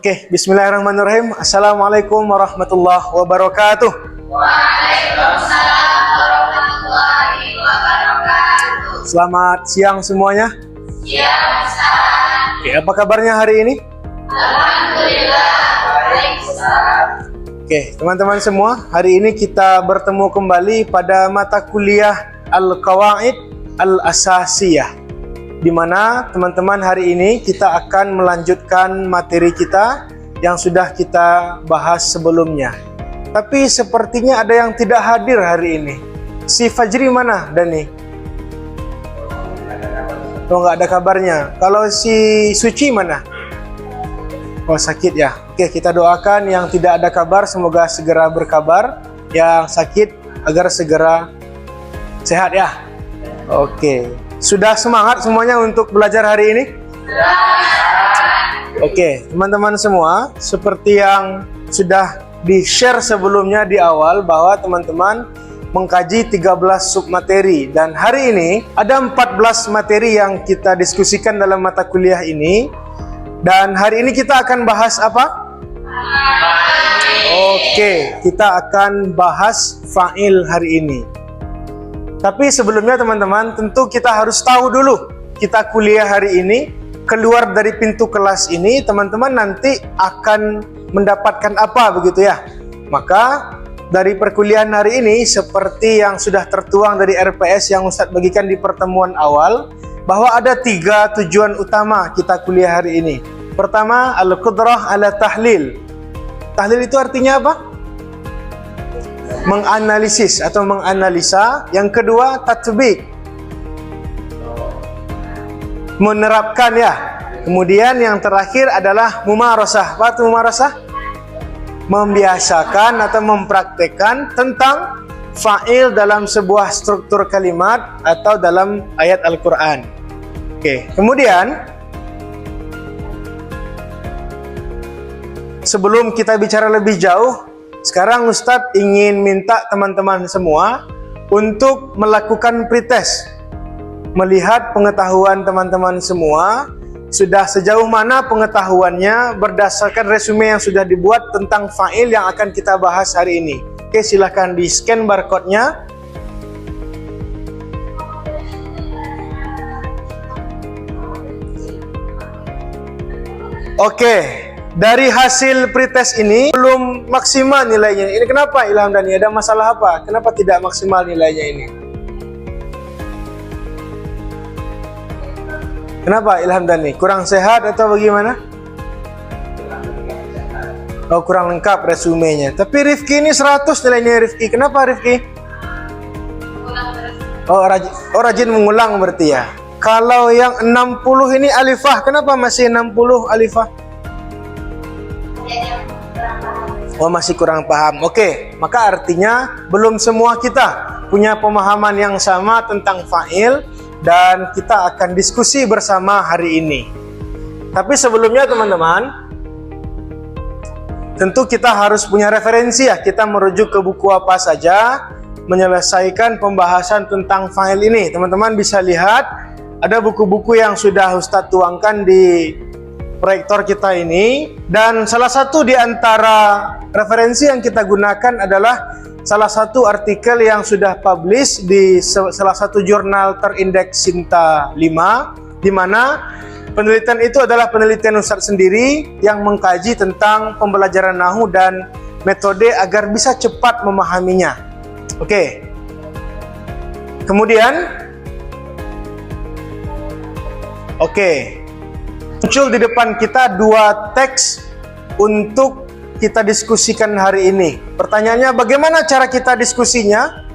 Oke, bismillahirrahmanirrahim. Assalamualaikum warahmatullahi wabarakatuh. Waalaikumsalam warahmatullahi wabarakatuh. Selamat siang semuanya. Siang, Ustaz. Oke, apa kabarnya hari ini? Alhamdulillah, baik, Ustaz. Oke, teman-teman semua, hari ini kita bertemu kembali pada mata kuliah Al-Qawaid Al-Asasiyah, di mana teman-teman hari ini kita akan melanjutkan materi kita yang sudah kita bahas sebelumnya. Tapi sepertinya ada yang tidak hadir hari ini. Si Fajri mana, Dani? Oh, nggak ada kabarnya. Kalau si Suci mana? Oh, sakit ya. Oke, kita doakan yang tidak ada kabar semoga segera berkabar, yang sakit agar segera sehat ya. Oke. Sudah semangat semuanya untuk belajar hari ini? Oke, teman-teman semua, seperti yang sudah di-share sebelumnya di awal bahwa teman-teman mengkaji 13 submateri, dan hari ini ada 14 materi yang kita diskusikan dalam mata kuliah ini. Dan hari ini kita akan bahas apa? Oke, kita akan bahas fa'il hari ini. Tapi sebelumnya teman-teman, tentu kita harus tahu dulu, kita kuliah hari ini, keluar dari pintu kelas ini, teman-teman nanti akan mendapatkan apa begitu ya. Maka dari perkuliahan hari ini, seperti yang sudah tertuang dari RPS yang Ustadz bagikan di pertemuan awal, bahwa ada 3 tujuan utama kita kuliah hari ini. Pertama, al-qudrah ala tahlil. Tahlil itu artinya apa? Menganalisis atau menganalisa. Yang kedua, tatbik, menerapkan ya. Kemudian yang terakhir adalah mumarasah. Apa itu mumarasah? Membiasakan atau mempraktekkan tentang fa'il dalam sebuah struktur kalimat atau dalam ayat Al-Quran. Oke, kemudian sebelum kita bicara lebih jauh, sekarang Ustadz ingin minta teman-teman semua untuk melakukan pretest, melihat pengetahuan teman-teman semua sudah sejauh mana pengetahuannya berdasarkan resume yang sudah dibuat tentang fa'il yang akan kita bahas hari ini. Oke, silahkan di scan barcode-nya. Oke, dari hasil pretest ini belum maksimal nilainya. Ini kenapa Ilham Dani? Ada masalah apa? Kenapa tidak maksimal nilainya ini? Kenapa Ilham Dani? Kurang sehat atau bagaimana? Oh, kurang lengkap resumenya. Tapi Rifki ini 100 nilainya Rifki. Kenapa Rifki? Oh, rajin mengulang berarti ya. Kalau yang 60 ini alifah, kenapa masih 60 alifah? Oh, masih kurang paham. Oke, maka artinya belum semua kita punya pemahaman yang sama tentang fa'il, dan kita akan diskusi bersama hari ini. Tapi sebelumnya teman-teman, tentu kita harus punya referensi ya. Kita merujuk ke buku apa saja menyelesaikan pembahasan tentang fa'il ini. Teman-teman bisa lihat ada buku-buku yang sudah Ustadz tuangkan di proyektor kita ini, dan salah satu di antara referensi yang kita gunakan adalah salah satu artikel yang sudah publish di salah satu jurnal terindeks Sinta 5, di mana penelitian itu adalah penelitian Ustadz sendiri yang mengkaji tentang pembelajaran nahwu dan metode agar bisa cepat memahaminya. Oke. Kemudian muncul di depan kita 2 teks untuk kita diskusikan hari ini. Pertanyaannya, bagaimana cara kita diskusinya?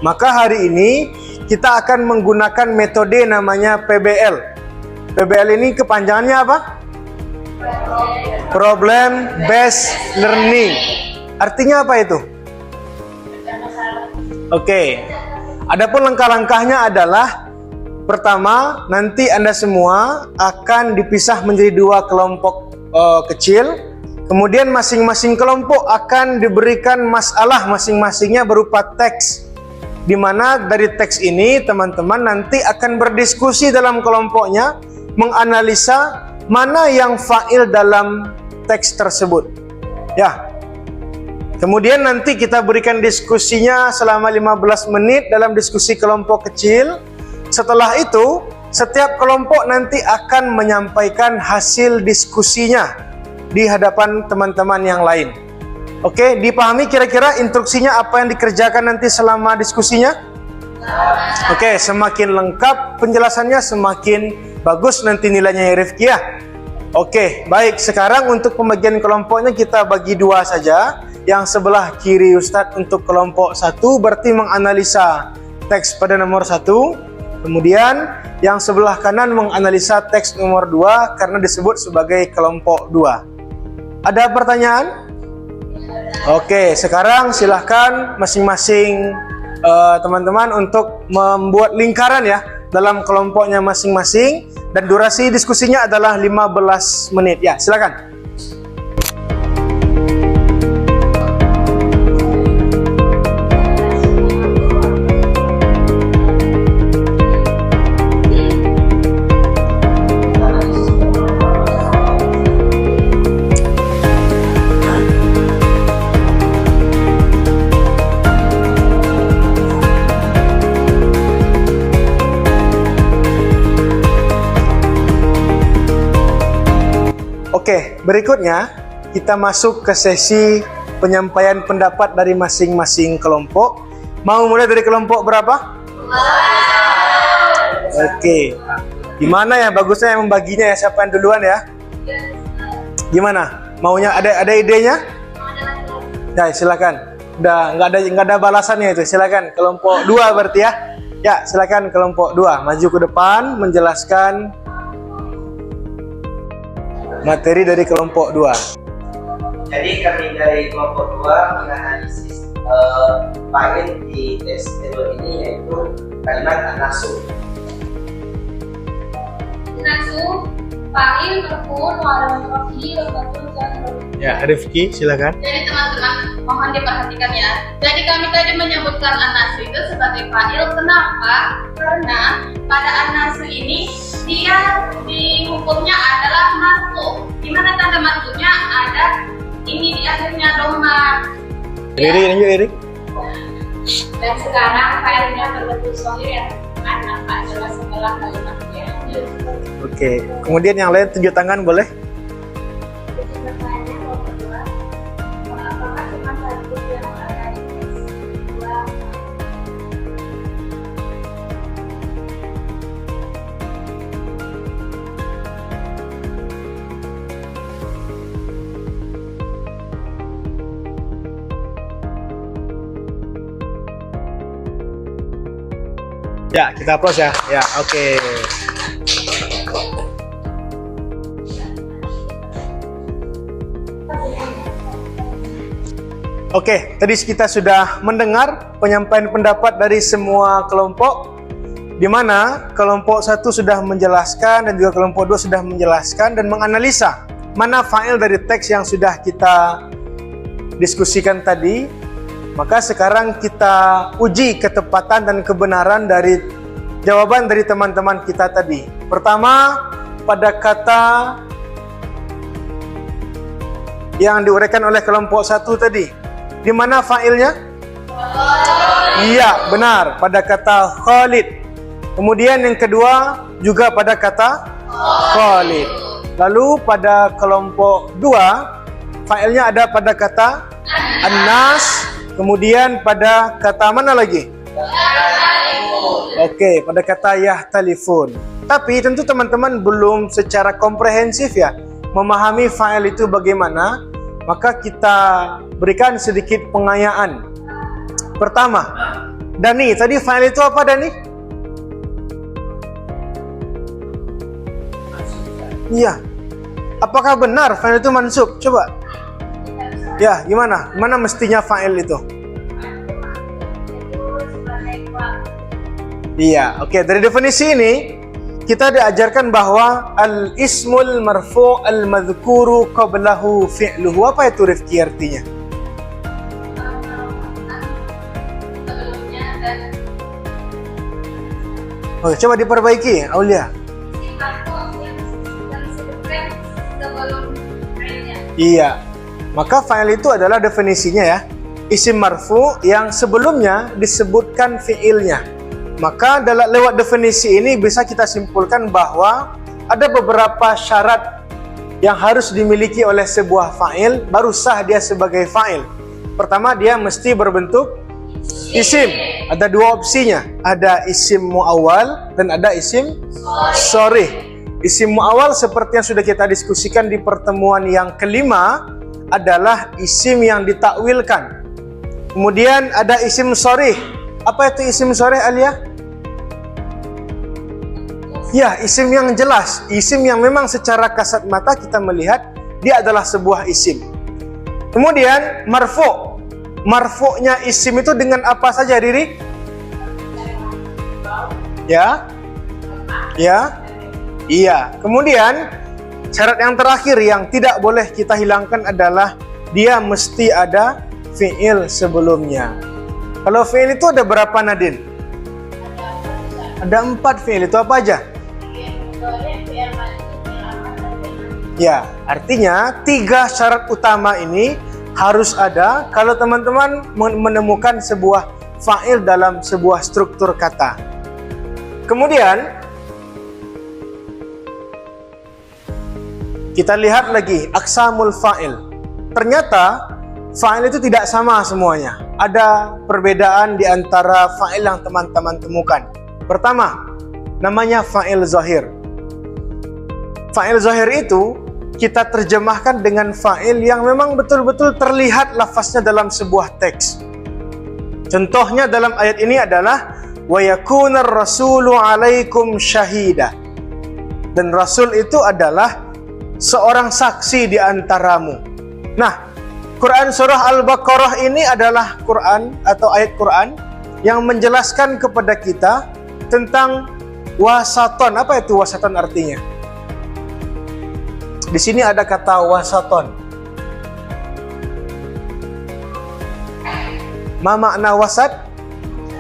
Maka hari ini kita akan menggunakan metode namanya PBL. PBL ini kepanjangannya apa? Problem Based Learning. Artinya apa itu? Oke. Adapun langkah-langkahnya adalah, pertama, nanti Anda semua akan dipisah menjadi 2 kelompok kecil. Kemudian masing-masing kelompok akan diberikan masalah masing-masingnya berupa teks, di mana dari teks ini teman-teman nanti akan berdiskusi dalam kelompoknya, menganalisa mana yang fa'il dalam teks tersebut. Ya. Kemudian nanti kita berikan diskusinya selama 15 menit dalam diskusi kelompok kecil. Setelah itu, setiap kelompok nanti akan menyampaikan hasil diskusinya di hadapan teman-teman yang lain. Oke, dipahami kira-kira instruksinya apa yang dikerjakan nanti selama diskusinya? Oke, semakin lengkap penjelasannya, semakin bagus nanti nilainya ya Rifki ya. Oke, baik. Sekarang untuk pembagian kelompoknya kita bagi dua saja. Yang sebelah kiri Ustadz untuk kelompok 1 berarti menganalisa teks pada nomor 1. Kemudian yang sebelah kanan menganalisa teks nomor 2 karena disebut sebagai kelompok 2. Ada pertanyaan? Oke, sekarang silahkan masing-masing teman-teman untuk membuat lingkaran ya dalam kelompoknya masing-masing, dan durasi diskusinya adalah 15 menit ya, silakan. Oke, berikutnya kita masuk ke sesi penyampaian pendapat dari masing-masing kelompok. Mau mulai dari kelompok berapa? Oke, gimana ya bagusnya yang membaginya ya, siapa yang duluan ya? Gimana? Maunya ada idenya? Ya, silakan. Udah nggak ada balasannya itu. Silakan kelompok 2 berarti ya. Ya, silakan kelompok 2 maju ke depan menjelaskan materi dari kelompok 2. Jadi kami dari kelompok 2 menganalisis file di tes kedua ini, yaitu kalimat anasu. Nasu, fa'il, maf'ul, wa rafi'i, wa maf'ul, dan Ya, Rifki silakan. Jadi teman-teman mohon diperhatikan ya. Jadi kami tadi menyebutkan anasu itu sebagai fa'il. Kenapa? Karena pada anasu ini dia di hukumnya adalah marfu. Di mana tanda marfunya ada ini di akhirnya doma. Iri. Dan sekarang fa'ilnya berbentuk shahir ya. Karena adalah setelah kalimatnya. Oke. Kemudian yang lain tunjuk tangan boleh? Ya, kita aplaus ya. Ya, oke. Oke, tadi kita sudah mendengar penyampaian pendapat dari semua kelompok, di mana kelompok 1 sudah menjelaskan dan juga kelompok 2 sudah menjelaskan dan menganalisa mana file dari teks yang sudah kita diskusikan tadi. Maka sekarang kita uji ketepatan dan kebenaran dari jawaban dari teman-teman kita tadi. Pertama, pada kata yang diuraikan oleh kelompok 1 tadi, di mana failnya? Iya, benar, pada kata Khalid. Kemudian yang kedua juga pada kata Khalid. Lalu pada kelompok 2, failnya ada pada kata An-Nas. Kemudian pada kata mana lagi? Oke, pada kata yahtalifun. Tapi tentu teman-teman belum secara komprehensif ya memahami file itu bagaimana. Maka kita berikan sedikit pengayaan. Pertama, Dani, tadi file itu apa Dani? Iya. Apakah benar file itu mansub? Coba. Ya, gimana? Mana mestinya file itu? Iya, oke. Dari definisi ini kita diajarkan bahwa al-ismul marfu' al-madhkuru qablahu fi'luhu. Apa itu Rifki artinya? Oke, coba diperbaiki, Aulia. Iya. Maka fa'il itu adalah definisinya ya, isim marfu yang sebelumnya disebutkan fi'ilnya. Maka lewat definisi ini bisa kita simpulkan bahwa ada beberapa syarat yang harus dimiliki oleh sebuah fa'il baru sah dia sebagai fa'il. Pertama, dia mesti berbentuk isim. Ada dua opsinya, ada isim muawwal dan ada isim sharih. Isim muawwal seperti yang sudah kita diskusikan di pertemuan yang kelima adalah isim yang ditakwilkan. Kemudian ada isim sharih. Apa itu isim sharih, Alia? Ya, isim yang jelas, isim yang memang secara kasat mata kita melihat dia adalah sebuah isim. Kemudian marfu. Marfu'nya isim itu dengan apa saja, Riri? Ya? Ya? Iya. Kemudian syarat yang terakhir yang tidak boleh kita hilangkan adalah dia mesti ada fi'il sebelumnya. Kalau fi'il itu ada berapa, Nadine? Ada 4 fi'il. Itu apa aja? Ya, artinya 3 syarat utama ini harus ada kalau teman-teman menemukan sebuah fa'il dalam sebuah struktur kata. Kemudian kita lihat lagi aqsamul fa'il. Ternyata fa'il itu tidak sama semuanya. Ada perbedaan di antara fa'il yang teman-teman temukan. Pertama, namanya fa'il zahir. Fa'il zahir itu kita terjemahkan dengan fa'il yang memang betul-betul terlihat lafaznya dalam sebuah teks. Contohnya dalam ayat ini adalah wa yakunar rasulu 'alaikum syahida. Dan rasul itu adalah seorang saksi di antaramu. Nah, Quran surah Al-Baqarah ini adalah Quran atau ayat Quran yang menjelaskan kepada kita tentang wasaton. Apa itu wasaton artinya? Di sini ada kata wasaton. Ma makna wasat?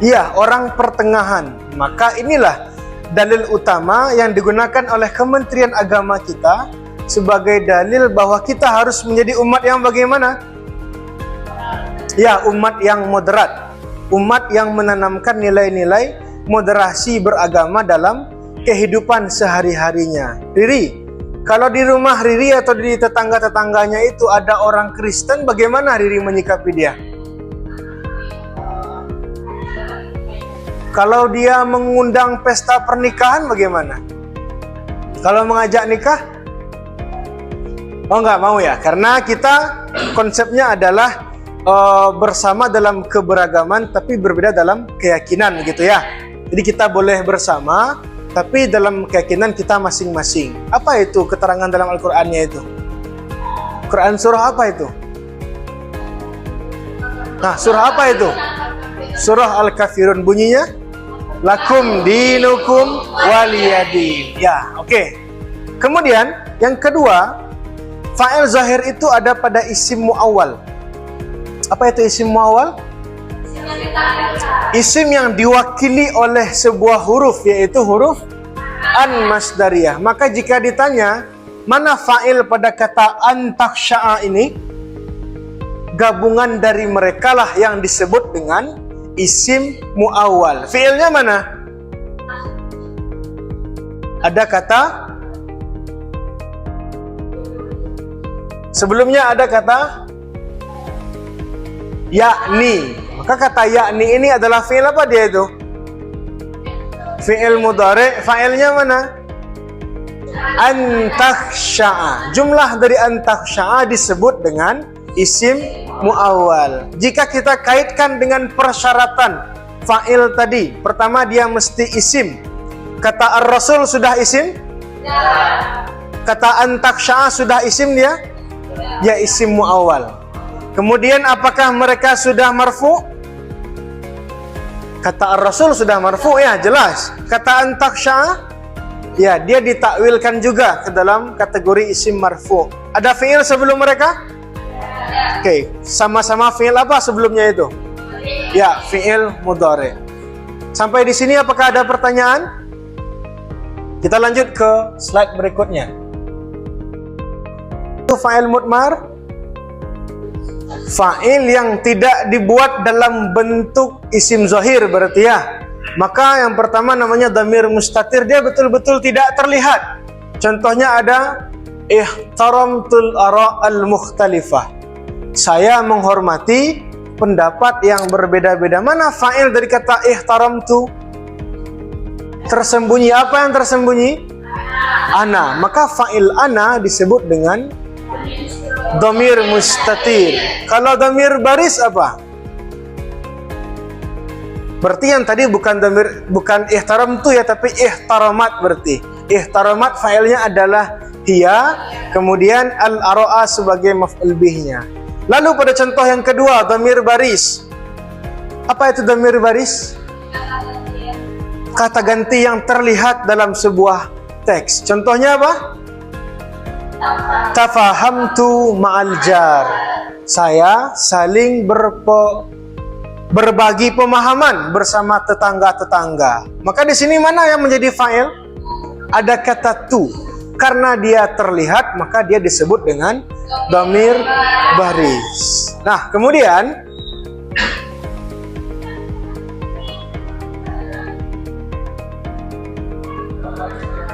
Iya, orang pertengahan. Maka inilah dalil utama yang digunakan oleh Kementerian Agama kita sebagai dalil bahwa kita harus menjadi umat yang bagaimana? Ya, umat yang moderat. Umat yang menanamkan nilai-nilai moderasi beragama dalam kehidupan sehari-harinya. Riri, kalau di rumah Riri atau di tetangga-tetangganya itu ada orang Kristen, bagaimana Riri menyikapi dia? Kalau dia mengundang pesta pernikahan, bagaimana? Kalau mengajak nikah? Oh, nggak mau ya? Karena kita konsepnya adalah bersama dalam keberagaman, tapi berbeda dalam keyakinan, gitu ya. Jadi kita boleh bersama, tapi dalam keyakinan kita masing-masing. Apa itu keterangan dalam Al-Qur'annya itu? Quran surah apa itu? Nah, surah apa itu? Surah Al-Kafirun, bunyinya lakum dinukum waliyadin. Ya, oke. Kemudian yang kedua, fa'il zahir itu ada pada isim muawwal. Apa itu isim muawwal? Isim yang diwakili oleh sebuah huruf, yaitu huruf an-masdariyah. Maka jika ditanya mana fa'il pada kata an-takhsha'a ini, gabungan dari mereka lah yang disebut dengan isim muawwal. Fi'ilnya mana? Ada kata sebelumnya, ada kata yakni. Maka kata yakni ini adalah fi'il apa dia itu? Fi'il mudhari. Fa'ilnya mana? An-takhsha'a. Jumlah dari an-takhsha'a disebut dengan isim muawwal. Jika kita kaitkan dengan persyaratan fa'il tadi, pertama dia mesti isim. Kata ar-rasul sudah isim? Ya. Kata an-takhsha'a sudah isim dia? Ya, isim muawwal. Kemudian apakah mereka sudah marfu? Kata ar-rasul sudah marfu, ya jelas. Kata an-takhsha'a, ya dia ditakwilkan juga ke dalam kategori isim marfu. Ada fi'il sebelum mereka? Ya. Oke, sama-sama fi'il apa sebelumnya itu? Ya, fi'il mudhari. Sampai di sini apakah ada pertanyaan? Kita lanjut ke slide berikutnya. itu fa'il mudmar? Fa'il yang tidak dibuat dalam bentuk isim zahir berarti ya. Maka yang pertama namanya dhamir mustatir, dia betul-betul tidak terlihat. Contohnya ada ihtaramtul ara' al-mukhtalifah. Saya menghormati pendapat yang berbeda-beda. Mana fa'il dari kata ihtaramtu? Tersembunyi. Apa yang tersembunyi? Ana. Maka fa'il ana disebut dengan dhamir mustatir. Kalau dhamir baris apa? Berarti yang tadi bukan ihtaramtu ya, tapi ihtaramat berarti. Ihtaramat fa'ilnya adalah hiya, kemudian al-ara'a sebagai maf'ul bihnya. Lalu pada contoh yang kedua, dhamir baris. Apa itu dhamir baris? Kata ganti yang terlihat dalam sebuah teks. Contohnya apa? Tafahamtu ma'al jar. Saya saling berbagi pemahaman bersama tetangga-tetangga. Maka di sini mana yang menjadi fa'il? Ada kata tu. Karena dia terlihat, maka dia disebut dengan dhamir baris. Nah, kemudian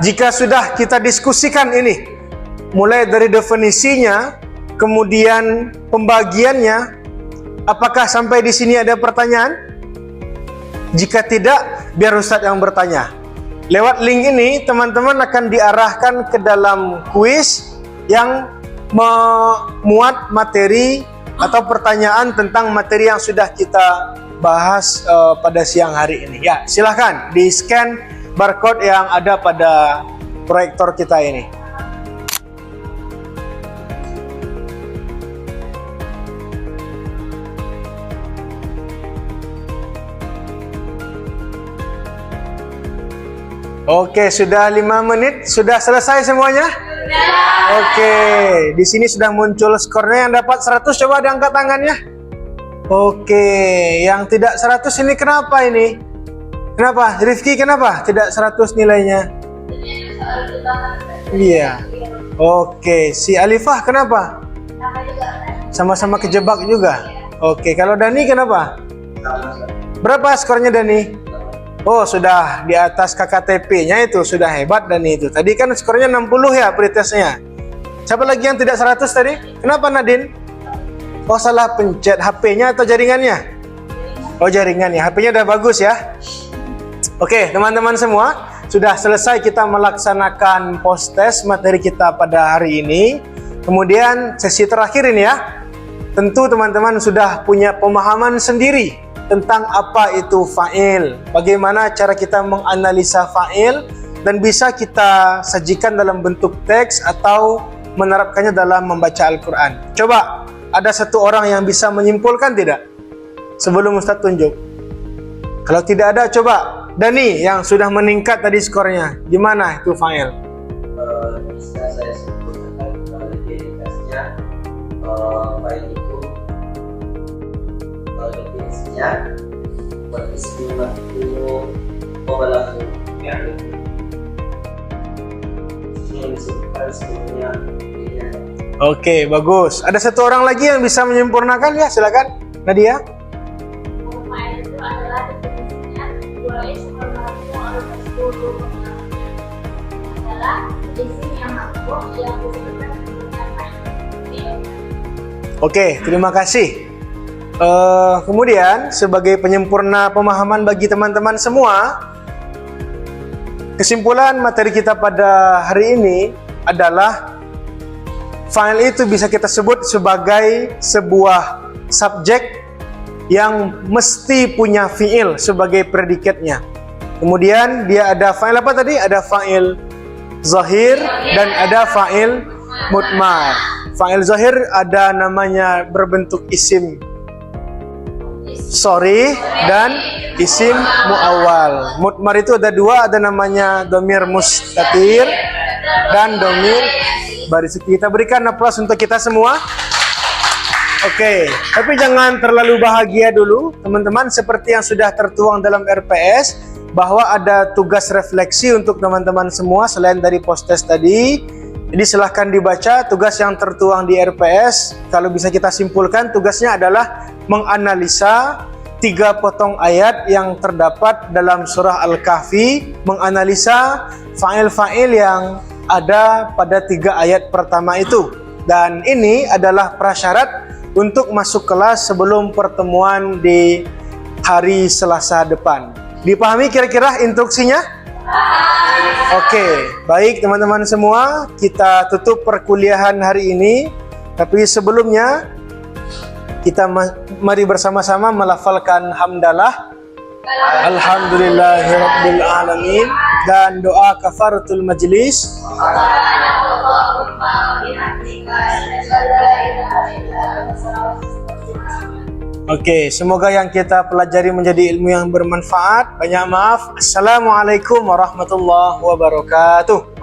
jika sudah kita diskusikan ini, mulai dari definisinya, kemudian pembagiannya, apakah sampai di sini ada pertanyaan? Jika tidak, biar Ustadz yang bertanya. Lewat link ini, teman-teman akan diarahkan ke dalam kuis yang memuat materi atau pertanyaan tentang materi yang sudah kita bahas pada siang hari ini. Ya, silahkan di-scan barcode yang ada pada proyektor kita ini. Oke, sudah 5 menit, sudah selesai semuanya? Oke, di sini sudah muncul skornya. Yang dapat 100 coba diangkat tangannya. Oke, yang tidak 100 ini kenapa ini? Kenapa? Rifki kenapa tidak 100 nilainya? Iya. Oke, si Alifah kenapa? Sama-sama kejebak juga. Oke, kalau Dani kenapa? Berapa skornya Dani? Oh, sudah di atas KKTP-nya itu, sudah hebat Dani itu. Tadi kan skornya 60 ya pretestnya. Siapa lagi yang tidak 100 tadi? Kenapa Nadine? Oh, salah pencet HP-nya atau jaringannya? Oh, jaringannya. HP-nya udah bagus ya. Oke, teman-teman semua, sudah selesai kita melaksanakan post-test materi kita pada hari ini. Kemudian sesi terakhir ini ya. Tentu teman-teman sudah punya pemahaman sendiri tentang apa itu fa'il, bagaimana cara kita menganalisa fa'il, dan bisa kita sajikan dalam bentuk teks atau menerapkannya dalam membaca Al-Quran. Coba, ada satu orang yang bisa menyimpulkan tidak? Sebelum Ustaz tunjuk. Kalau tidak ada, coba Dani yang sudah meningkat tadi skornya, gimana itu fa'il? Bisa saya sebutkan lebih ringkasnya, fa'il itu definisinya berismi makhluk wabalahu yang disebutkan sebelumnya. Oke, bagus. Ada satu orang lagi yang bisa menyempurnakan ya, silakan Nadia. Fa'il itu adalah definisinya dua isim adalah isim yang makhluk yang disebutkan dengan fa'il. Oke, terima kasih. Kemudian sebagai penyempurna pemahaman bagi teman-teman semua, kesimpulan materi kita pada hari ini adalah fa'il itu bisa kita sebut sebagai sebuah subjek yang mesti punya fi'il sebagai predikatnya. Kemudian dia ada fa'il apa tadi? Ada fa'il zahir dan ada fa'il mudmar. Fa'il zahir ada namanya berbentuk isim sorry dan isim muawwal. Mudmar itu ada dua, ada namanya dhamir mustatir dan dhamir baris. Kita berikan aplaus untuk kita semua. Oke, tapi jangan terlalu bahagia dulu teman-teman, seperti yang sudah tertuang dalam RPS bahwa ada tugas refleksi untuk teman-teman semua selain dari post test tadi. Jadi silahkan dibaca tugas yang tertuang di RPS. Kalau bisa kita simpulkan, tugasnya adalah menganalisa 3 potong ayat yang terdapat dalam surah Al-Kahfi, menganalisa fa'il-fa'il yang ada pada 3 ayat pertama itu. Dan ini adalah prasyarat untuk masuk kelas sebelum pertemuan di hari Selasa depan. Dipahami kira-kira instruksinya? Oke, baik teman-teman semua, kita tutup perkuliahan hari ini. Tapi sebelumnya, kita mari bersama-sama melafalkan hamdalah, alhamdulillahirabbil alamin, dan doa kafaratul majlis. Oke, semoga yang kita pelajari menjadi ilmu yang bermanfaat. Banyak maaf. Assalamualaikum warahmatullahi wabarakatuh.